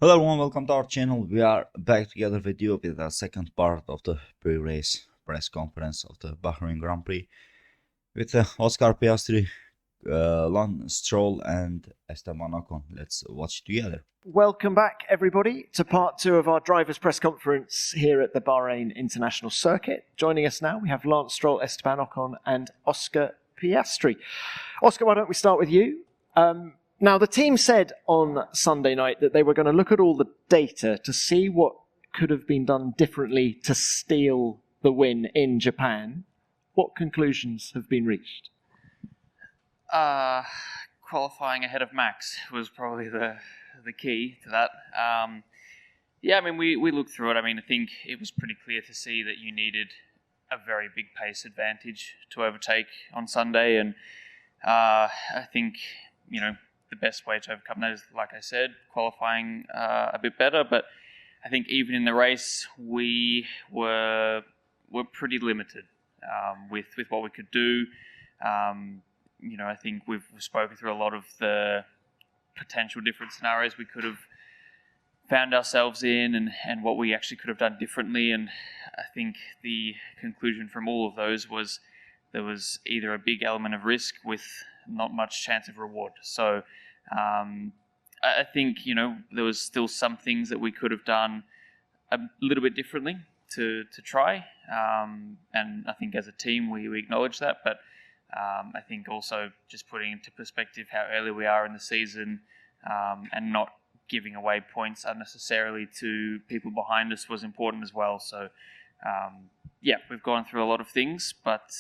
Hello everyone, welcome to our channel. We are back together with you with the second part of the pre-race press conference of the Bahrain Grand Prix with Oscar Piastri, Stroll and Esteban Ocon. Let's watch together. Welcome back, everybody, to part two of our drivers' press conference here at the Bahrain International Circuit. Joining us now, we have Lance Stroll, Esteban Ocon, and Oscar Piastri. Oscar, why don't we start with you? Now, the team said on Sunday night that they were going to look at all the data to see what could have been done differently to steal the win in Japan. What conclusions have been reached? Qualifying ahead of Max was probably the key to that. We looked through it. I think it was pretty clear to see that you needed a very big pace advantage to overtake on Sunday, and I think the best way to overcome that is, like I said, qualifying a bit better. But I think even in the race, we were pretty limited with what we could do. I think we've spoken through a lot of the potential different scenarios we could have found ourselves in and what we actually could have done differently. And I think the conclusion from all of those was there was either a big element of risk with not much chance of reward. So I think, there was still some things that we could have done a little bit differently to try. And I think as a team, we acknowledge that. But I think also just putting into perspective how early we are in the season and not giving away points unnecessarily to people behind us was important as well. So, we've gone through a lot of things, but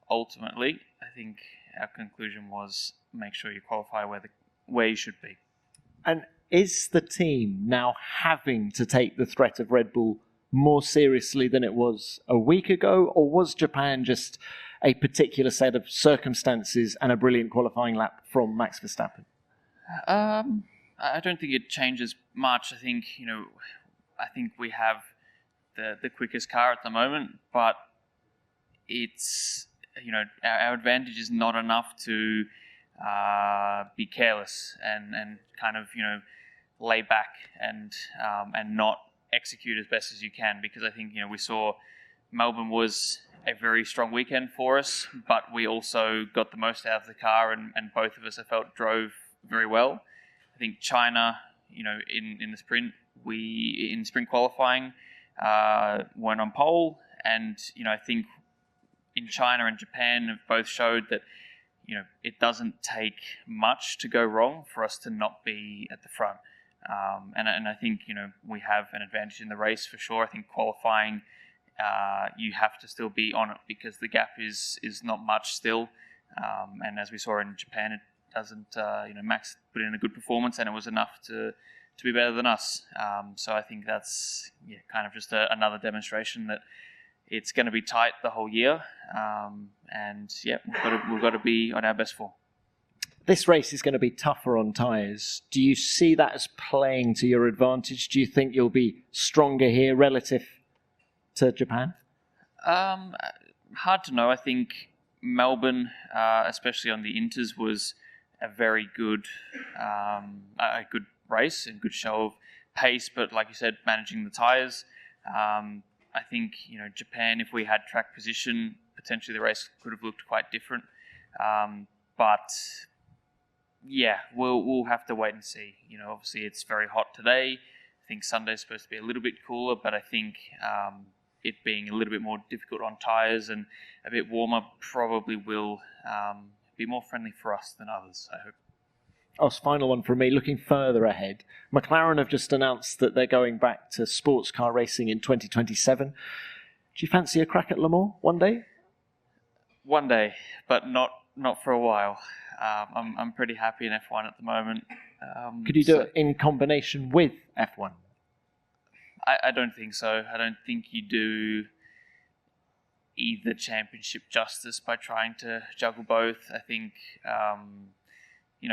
ultimately, I think our conclusion was make sure you qualify where you should be. And is the team now having to take the threat of Red Bull more seriously than it was a week ago, or was Japan just a particular set of circumstances and a brilliant qualifying lap from Max Verstappen? I don't think it changes much. I think we have the quickest car at the moment, but it's our advantage is not enough to be careless and kind of lay back and not execute as best as you can, because I think we saw Melbourne was a very strong weekend for us, but we also got the most out of the car, and both of us, I felt, drove very well. I think China, in the sprint, in sprint qualifying, weren't on pole, and I think in China and Japan have both showed that it doesn't take much to go wrong for us to not be at the front. And I think we have an advantage in the race for sure. I think qualifying, you have to still be on it because the gap is not much still. And as we saw in Japan, it doesn't. Max put in a good performance, and it was enough to be better than us. So I think that's kind of just another demonstration that it's going to be tight the whole year. We've got to be on our best form. This race is going to be tougher on tyres. Do you see that as playing to your advantage? Do you think you'll be stronger here relative to Japan? Hard to know. I think Melbourne, especially on the Inters, was a very good, a good race and good show of pace. But like you said, managing the tyres. I think Japan, if we had track position, potentially the race could have looked quite different. We'll have to wait and see. Obviously it's very hot today. I think Sunday's supposed to be a little bit cooler, but I think it being a little bit more difficult on tyres and a bit warmer probably will be more friendly for us than others, I hope. Final one from me. Looking further ahead, McLaren have just announced that they're going back to sports car racing in 2027. Do you fancy a crack at Le Mans one day? One day, but not for a while. I'm pretty happy in F1 at the moment. Could you do it in combination with F1? I don't think so. I don't think you do either championship justice by trying to juggle both. I think,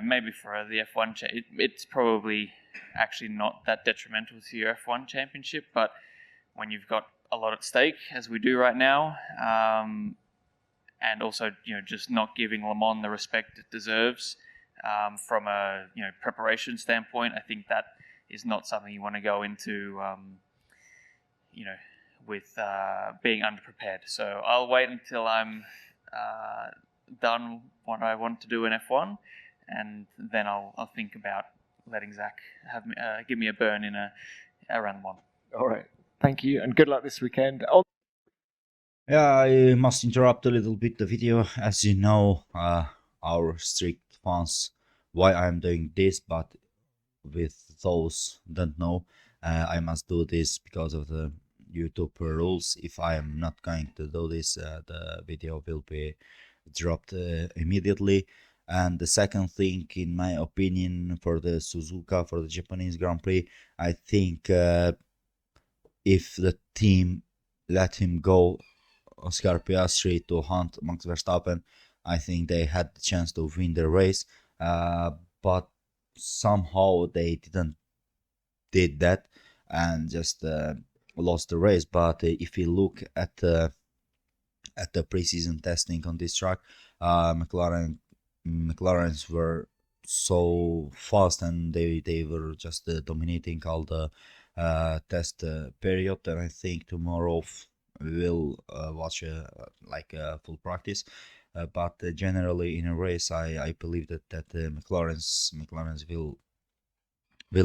maybe for the F1, it's probably actually not that detrimental to your F1 championship, but when you've got a lot at stake, as we do right now, and also, just not giving Le Mans the respect it deserves from a preparation standpoint, I think that is not something you want to go into, with being underprepared. So I'll wait until I'm done what I want to do in F1, and then I'll think about letting Zach give me a burn in a round one. All right. Thank you, and good luck this weekend. Yeah, I must interrupt a little bit the video. As you know, our strict fans, why I'm doing this, but with those don't know, I must do this because of the YouTube rules. If I am not going to do this, the video will be dropped immediately. And the second thing, in my opinion, for the Suzuka, for the Japanese Grand Prix, I think if the team let him go, Oscar Piastri, to hunt Max Verstappen, I think they had the chance to win the race, but somehow they didn't did that and just lost the race. But if you look at the preseason testing on this track, McLarens were so fast, and they were just dominating all the test period. And I think tomorrow we'll watch a full practice. But generally in a race, I believe that McLarens will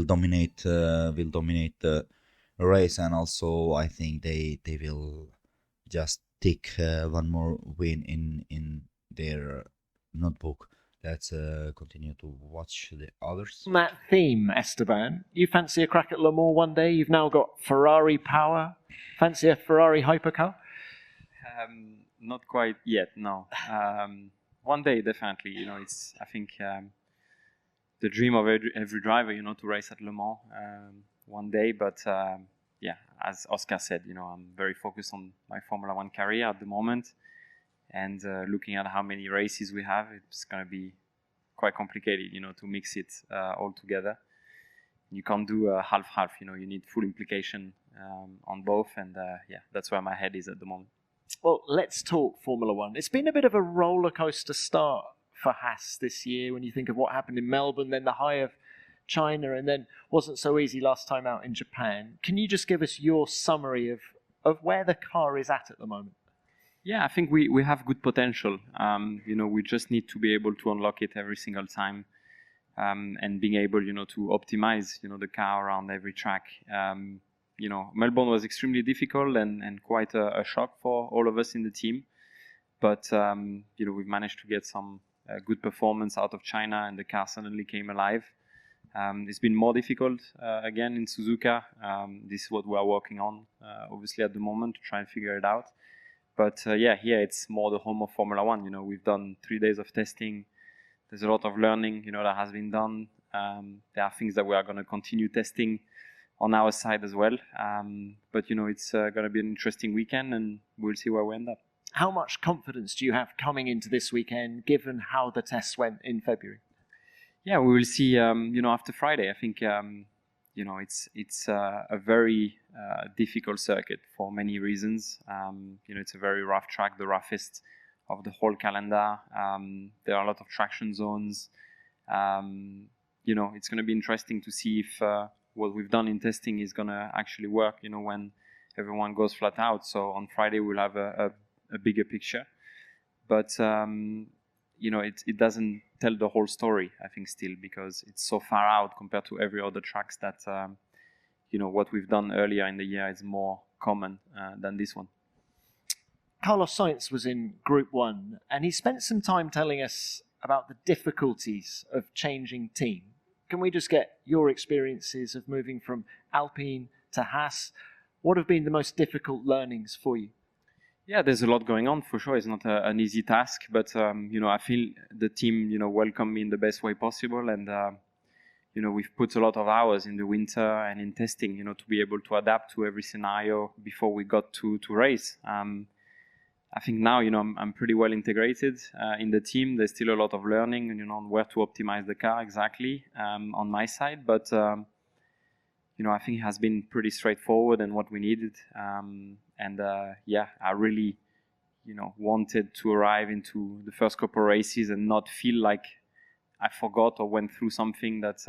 dominate the race, and also I think they will just take one more win in their notebook. Let's continue to watch the others. On that theme, Esteban, you fancy a crack at Le Mans one day? You've now got Ferrari power. Fancy a Ferrari hypercar? Not quite yet, no. One day, definitely. It's, I think, the dream of every driver, to race at Le Mans one day. But yeah, as Oscar said, I'm very focused on my Formula One career at the moment. And looking at how many races we have, it's going to be quite complicated, to mix it all together. You can't do half-half, you need full implication on both. And yeah, that's where my head is at the moment. Well, let's talk Formula One. It's been a bit of a roller coaster start for Haas this year when you think of what happened in Melbourne, then the high of China, and then wasn't so easy last time out in Japan. Can you just give us your summary of where the car is at the moment? Yeah, I think we have good potential. We just need to be able to unlock it every single time, and being able, to optimize, the car around every track. Melbourne was extremely difficult and quite a shock for all of us in the team. But, we've managed to get some good performance out of China, and the car suddenly came alive. It's been more difficult again in Suzuka. This is what we are working on, obviously, at the moment, to try and figure it out. But yeah, here it's more the home of Formula One. We've done 3 days of testing. There's a lot of learning, that has been done. There are things that we are going to continue testing on our side as well. But, it's going to be an interesting weekend, and we'll see where we end up. How much confidence do you have coming into this weekend, given how the tests went in February? Yeah, we will see, after Friday. I think, it's a very difficult circuit for many reasons. It's a very rough track, the roughest of the whole calendar. There are a lot of traction zones. It's going to be interesting to see if what we've done in testing is going to actually work, when everyone goes flat out. So on Friday, we'll have a bigger picture. But, it doesn't tell the whole story, I think, still, because it's so far out compared to every other tracks that, what we've done earlier in the year is more common than this one. Carlos Sainz was in Group 1, and he spent some time telling us about the difficulties of changing team. Can we just get your experiences of moving from Alpine to Haas? What have been the most difficult learnings for you? Yeah, there's a lot going on, for sure. It's not an easy task, but, I feel the team, welcomed me in the best way possible. And, we've put a lot of hours in the winter and in testing, to be able to adapt to every scenario before we got to race. I think now, I'm pretty well integrated in the team. There's still a lot of learning, on where to optimize the car exactly on my side. But, I think it has been pretty straightforward and what we needed. Yeah, I really, wanted to arrive into the first couple of races and not feel like I forgot or went through something that,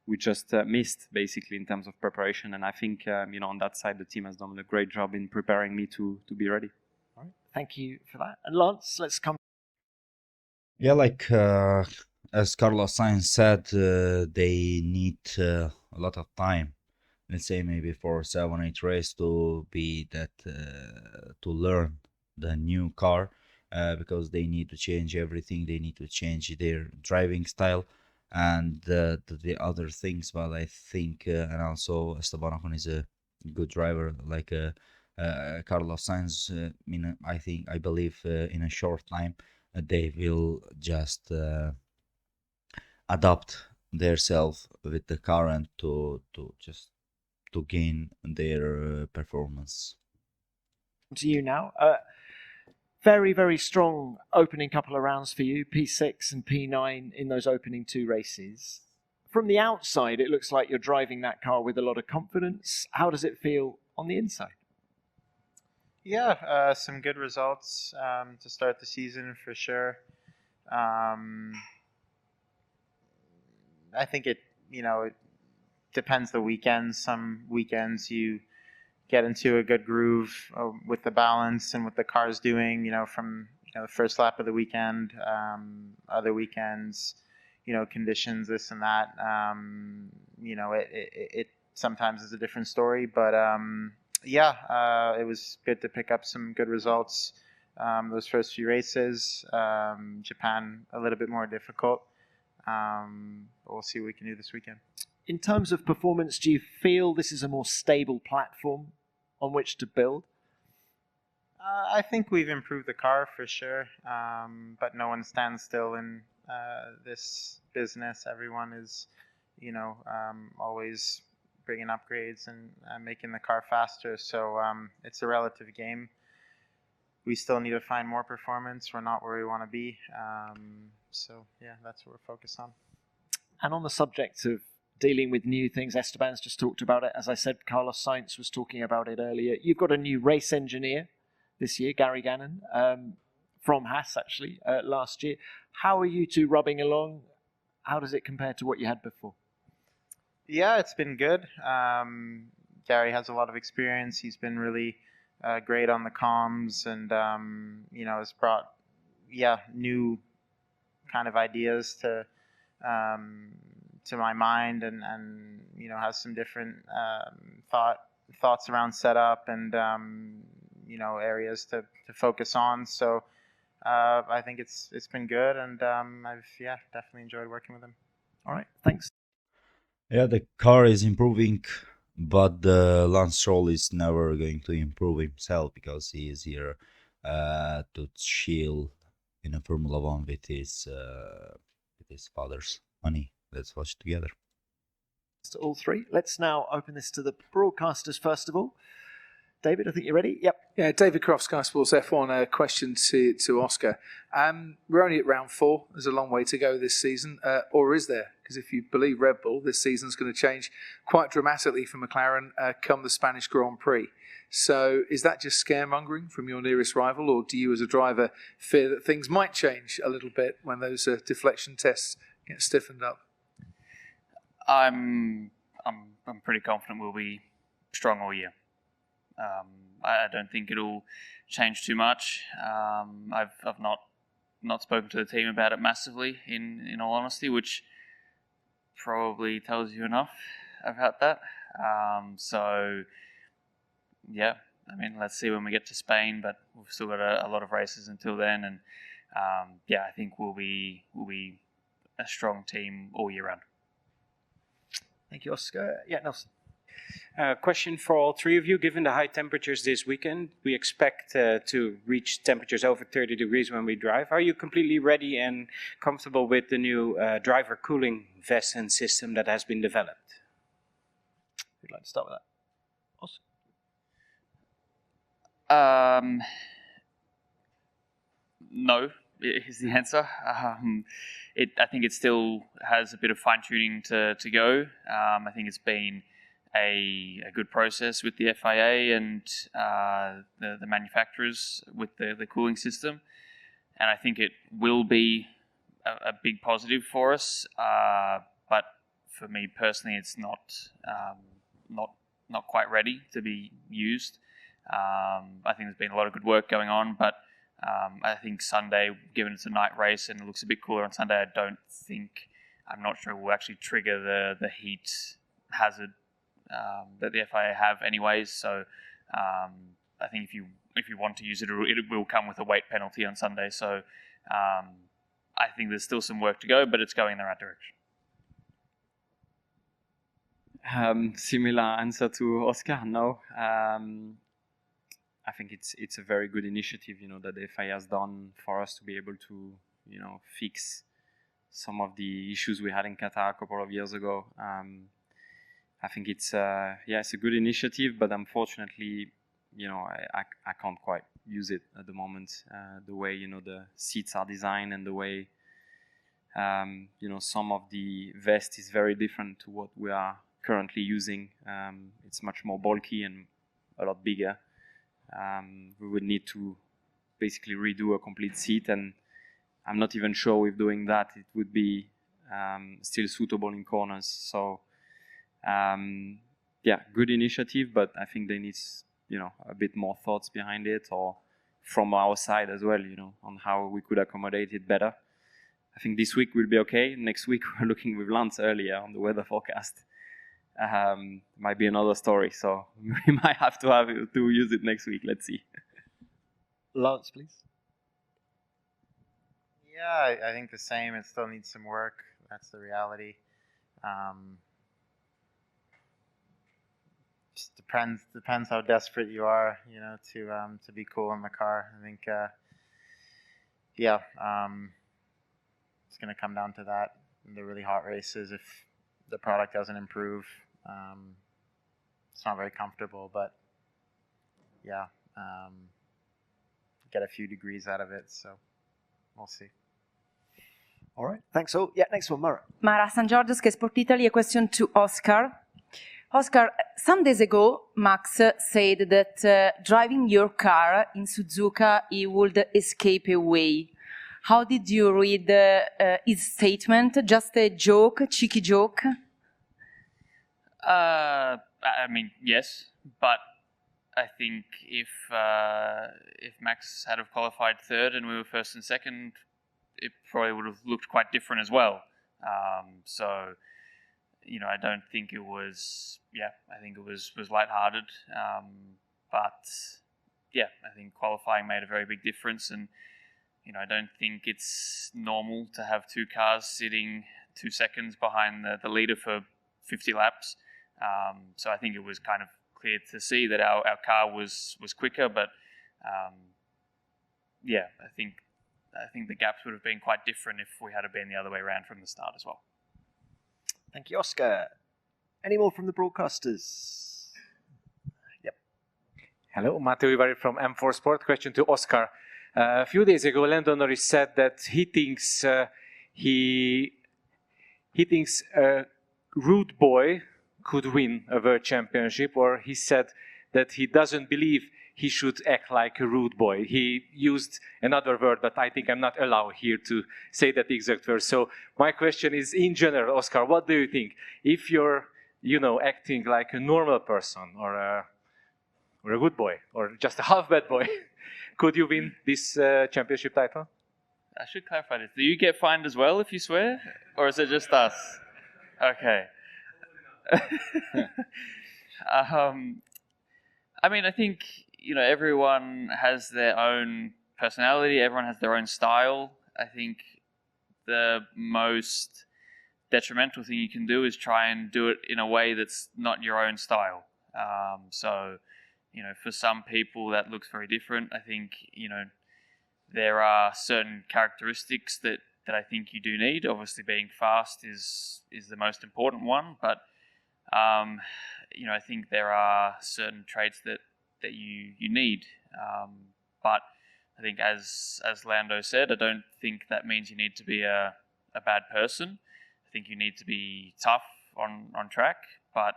we just missed basically in terms of preparation. And I think on that side the team has done a great job in preparing me to be ready. All right. Thank you for that. And Lance, let's come. Yeah, like as Carlos Sainz said, they need a lot of time. Let's say maybe for 7-8 race to be that to learn the new car, because they need to change everything. They need to change their driving style and the other things. But I think and also Esteban Ocon is a good driver, like Carlos Sainz. I believe in a short time they will just adapt themselves with the car and to just to gain their performance. To you now. Very, very strong opening couple of rounds for you, P6 and P9 in those opening 2 races. From the outside, it looks like you're driving that car with a lot of confidence. How does it feel on the inside? Yeah, some good results to start the season for sure. I think it depends the weekends. Some weekends you get into a good groove with the balance and what the car's doing, from the first lap of the weekend. Other weekends, conditions, this and that. It sometimes is a different story, but it was good to pick up some good results those first few races. Japan a little bit more difficult. We'll see what we can do this weekend. In terms of performance, do you feel this is a more stable platform on which to build? I think we've improved the car for sure, but no one stands still in this business. Everyone is, always bringing upgrades and making the car faster. So it's a relative game. We still need to find more performance. We're not where we want to be. So yeah, that's what we're focused on. And on the subject of dealing with new things, Esteban's just talked about it. As I said, Carlos Sainz was talking about it earlier. You've got a new race engineer this year, Gary Gannon, from Haas actually, last year. How are you two rubbing along? How does it compare to what you had before? Yeah, it's been good. Gary has a lot of experience. He's been really great on the comms and, has brought, new kind of ideas to my mind and has some different thoughts around setup and, areas to focus on. So I think it's been good and I've definitely enjoyed working with him. All right, thanks. Yeah, the car is improving, but the Lance Stroll is never going to improve himself because he is here to chill in a Formula One with his father's money. Let's watch together. To all three. Let's now open this to the broadcasters first of all. David, I think you're ready. Yep. Yeah, David Croft, Sky Sports F1. A question to Oscar. We're only at round 4. There's a long way to go this season, or is there? Because if you believe Red Bull, this season's going to change quite dramatically for McLaren come the Spanish Grand Prix. So is that just scaremongering from your nearest rival, or do you as a driver fear that things might change a little bit when those deflection tests get stiffened up? I'm pretty confident we'll be strong all year. I don't think it'll change too much. I've not spoken to the team about it massively, in all honesty, which probably tells you enough about that. So yeah, I mean, let's see when we get to Spain, but we've still got a lot of races until then, and I think we'll be a strong team all year round. Thank you, Oscar. Yeah, Nelson. Question for all three of you. Given the high temperatures this weekend, we expect to reach temperatures over 30 degrees when we drive. Are you completely ready and comfortable with the new driver cooling vest and system that has been developed? Who'd like to start with that? Oscar? No, is the answer. I think it still has a bit of fine tuning to go. I think it's been a good process with the FIA and the manufacturers with the cooling system, and I think it will be a big positive for us. But for me personally, it's not quite ready to be used. I think there's been a lot of good work going on, but I think Sunday, given it's a night race and it looks a bit cooler on Sunday, I'm not sure it will actually trigger the heat hazard that the FIA have anyways. So I think if you want to use it, it will come with a weight penalty on Sunday. So I think there's still some work to go, but it's going in the right direction. Similar answer to Oscar. No, I think it's a very good initiative, that the FIA has done for us to be able to, fix some of the issues we had in Qatar a couple of years ago. I think it's a good initiative, but unfortunately, I can't quite use it at the moment. The way the seats are designed and the way some of the vest is very different to what we are currently using. It's much more bulky and a lot bigger. We would need to basically redo a complete seat, and I'm not even sure if doing that it would be still suitable in corners. So good initiative, but I think they need a bit more thoughts behind it, or from our side as well, on how we could accommodate it better. I think this week will be okay. Next week we're looking with Lance earlier on the weather forecast. Might be another story, so we might have to use it next week. Let's see. Lance, please. Yeah, I think the same. It still needs some work. That's the reality. Just depends how desperate you are, to be cool in the car. I think, it's going to come down to that in the really hot races. If the product doesn't improve, it's not very comfortable. But get a few degrees out of it, so we'll see. All right, thanks all. Yeah, next one, Mara. Mara San Giorgio, Sky Sport Italy. A question to Oscar. Oscar, some days ago, Max said that driving your car in Suzuka, he would escape away. How did you read his statement? Just a joke, cheeky joke? I mean, yes, but I think if Max had have qualified third and we were first and second, it probably would have looked quite different as well. So, I don't think it was. I think it was lighthearted. But I think qualifying made a very big difference, and I don't think it's normal to have two cars sitting 2 seconds behind the leader for 50 laps. So I think it was kind of clear to see that our car was quicker, but I think the gaps would have been quite different if we had been the other way around from the start as well. Thank you, Oscar. Any more from the broadcasters? Yep. Hello, Matteo Ivari from M4 Sport. Question to Oscar. A few days ago, Lando Norris said that he thinks a rude boy could win a world championship, or he said that he doesn't believe he should act like a rude boy. He used another word, but I think I'm not allowed here to say that exact word. So my question is, in general, Oscar, what do you think? If you're, acting like a normal person, or a good boy, or just a half bad boy, could you win this championship title? I should clarify this. Do you get fined as well if you swear? Or is it just us? Okay. I mean, I think, everyone has their own personality. Everyone has their own style. I think the most detrimental thing you can do is try and do it in a way that's not your own style. So, for some people that looks very different. I think, there are certain characteristics that I think you do need. Obviously, being fast is the most important one, but I think there are certain traits that you need. But I think, as Lando said, I don't think that means you need to be a bad person. I think you need to be tough on track. But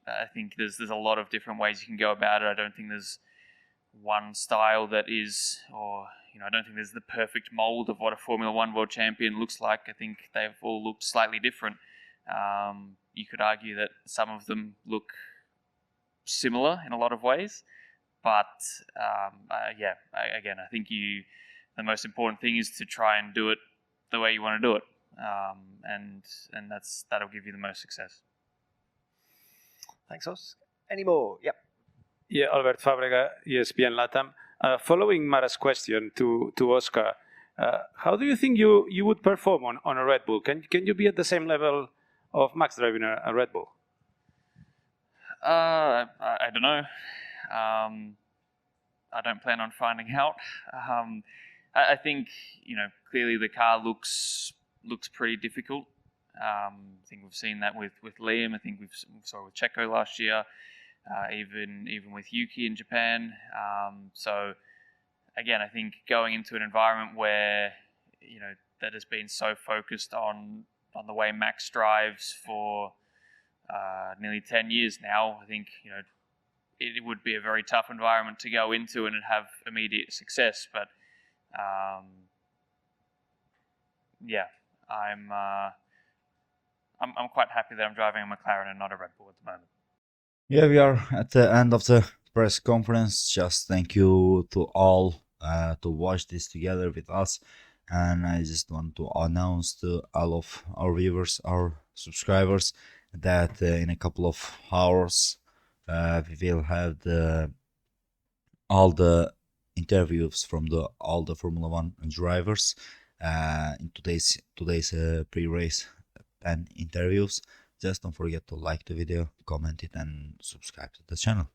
I think there's a lot of different ways you can go about it. I don't think there's one style that is, or I don't think there's the perfect mold of what a Formula One world champion looks like. I think they've all looked slightly different. You could argue that some of them look similar in a lot of ways, but I think the most important thing is to try and do it the way you want to do it, and that'll give you the most success. Thanks, Oscar. Any more? Yep. Yeah, Albert Fabrega, ESPN Latam. Following Mara's question to Oscar, how do you think you would perform on a Red Bull? Can you be at the same level of Max driving a Red Bull? I don't know. I don't plan on finding out. I think clearly the car looks pretty difficult. I think we've seen that with Liam. I think we saw it with Checo last year. Even with Yuki in Japan. So again, I think going into an environment where that has been so focused on the way Max drives for nearly 10 years now, I think it would be a very tough environment to go into and have immediate success. But I'm quite happy that I'm driving a McLaren and not a Red Bull at the moment. Yeah, we are at the end of the press conference. Just thank you to all to watch this together with us. And I just want to announce to all of our viewers, our subscribers, that in a couple of hours we will have all the interviews from all the Formula One drivers in today's pre-race and interviews. Just don't forget to like the video, comment it, and subscribe to the channel.